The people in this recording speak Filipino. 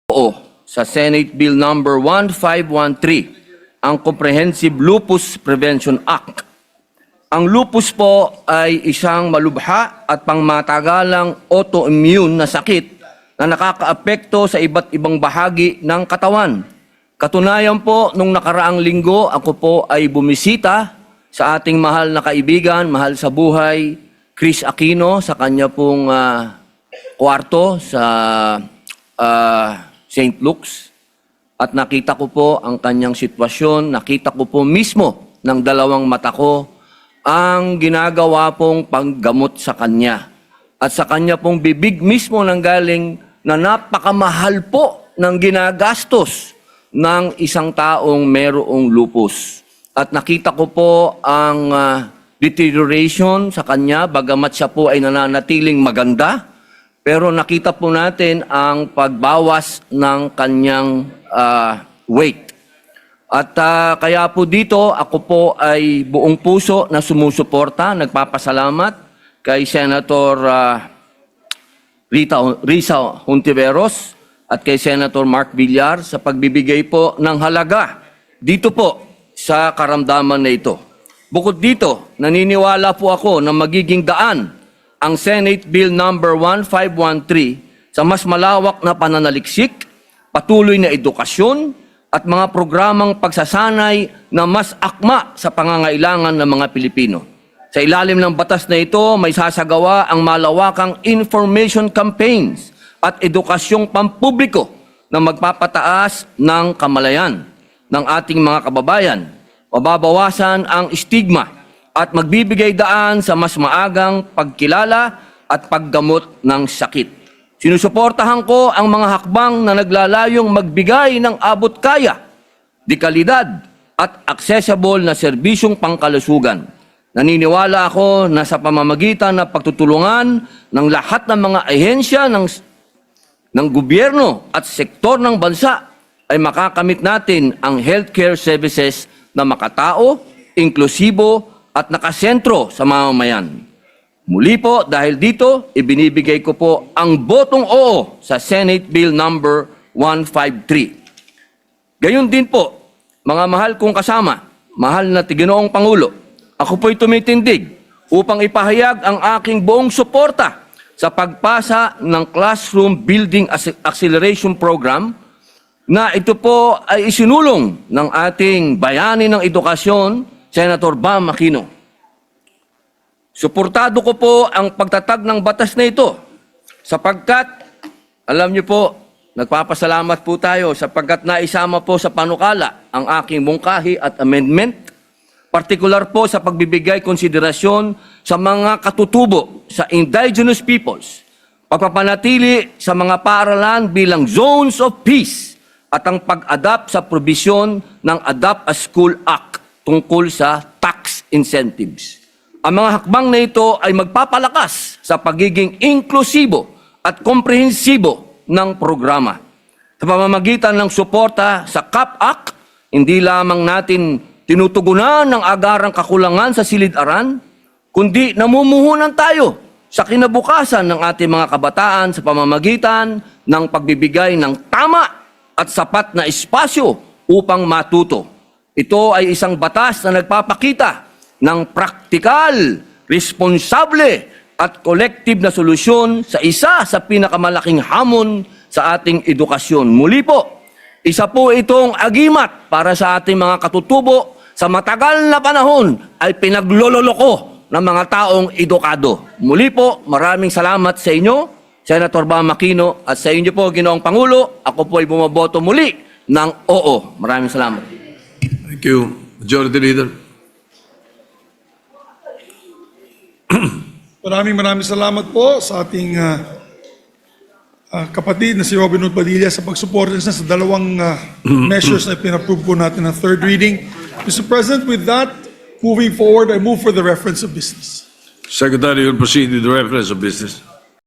sa Senate Bill number 1513, ang Comprehensive Lupus Prevention Act. Ang lupus po ay isang malubha at pangmatagalang autoimmune na sakit na nakakaapekto sa iba't ibang bahagi ng katawan. Katunayan po, nung nakaraang linggo, ako po ay bumisita sa ating mahal na kaibigan, mahal sa buhay, Chris Aquino, sa kanya pong kwarto sa St. Luke's. At nakita ko po ang kanyang sitwasyon, nakita ko po mismo ng dalawang mata ko ang ginagawa pong paggamot sa kanya. At sa kanya pong bibig mismo nanggaling na napakamahal po ng ginagastos ng isang taong mayroong lupus. At nakita ko po ang deterioration sa kanya, bagamat siya po ay nananatiling maganda, pero nakita po natin ang pagbawas ng kanyang weight. At kaya po dito, ako po ay buong puso na sumusuporta, nagpapasalamat kay Senator Risa Hontiveros at kay Senator Mark Villar sa pagbibigay po ng halaga dito po sa karamdaman na ito. Bukod dito, naniniwala po ako na magiging daan ang Senate Bill number 1513 sa mas malawak na pananaliksik, patuloy na edukasyon, at mga programang pagsasanay na mas akma sa pangangailangan ng mga Pilipino. Sa ilalim ng batas na ito, may sasagawa ang malawakang information campaigns at edukasyong pampubliko na magpapataas ng kamalayan ng ating mga kababayan, mababawasan ang stigma at magbibigay daan sa mas maagang pagkilala at paggamot ng sakit. Sinusuportahan ko ang mga hakbang na naglalayong magbigay ng abot-kaya, dekalidad at accessible na serbisyong pangkalusugan. Naniniwala ako na sa pamamagitan ng pagtutulungan ng lahat ng mga ahensya ng gobyerno at sektor ng bansa ay makakamit natin ang healthcare services na makatao, inklusibo at nakasentro sa mamamayan. Muli po, dahil dito, ibinibigay ko po ang botong oo sa Senate Bill number 153. Gayon din po, mga mahal kong kasama, mahal na Tiginoong Pangulo, ako po'y tumitindig upang ipahayag ang aking buong suporta sa pagpasa ng Classroom Building Acceleration Program na ito po ay isinulong ng ating bayani ng edukasyon, Senator Bam Aquino. Suportado ko po ang pagtatag ng batas na ito sapagkat, alam niyo po, nagpapasalamat po tayo sapagkat naisama po sa panukala ang aking mungkahi at amendment, partikular po sa pagbibigay konsiderasyon sa mga katutubo sa indigenous peoples, pagpapanatili sa mga paaralan bilang zones of peace at ang pag-adapt sa probisyon ng Adapt a School Act tungkol sa tax incentives. Ang mga hakbang na ito ay magpapalakas sa pagiging inklusibo at komprehensibo ng programa. Sa pamamagitan ng suporta sa CAP Act, hindi lamang natin tinutugunan ng agarang kakulangan sa silid-aran, kundi namumuhunan tayo sa kinabukasan ng ating mga kabataan sa pamamagitan ng pagbibigay ng tama at sapat na espasyo upang matuto. Ito ay isang batas na nagpapakita ng praktikal, responsable at collective na solusyon sa isa sa pinakamalaking hamon sa ating edukasyon. Muli po, isa po itong agimat para sa ating mga katutubo sa matagal na panahon ay pinaglololoko ng mga taong edukado. Muli po, maraming salamat sa inyo, Senator Bam Aquino, at sa inyo po, Ginoong Pangulo. Ako po ay bumaboto muli ng oo. Maraming salamat. Thank you. Majority Leader. Maraming salamat po sa ating kapatid na si Robin Hood Padilla sa pagsuporta sa dalawang measures na pinapprove po natin ng third reading. Mr. President, with that, moving forward, I move for the reference of business. Secretary will proceed with the reference of business.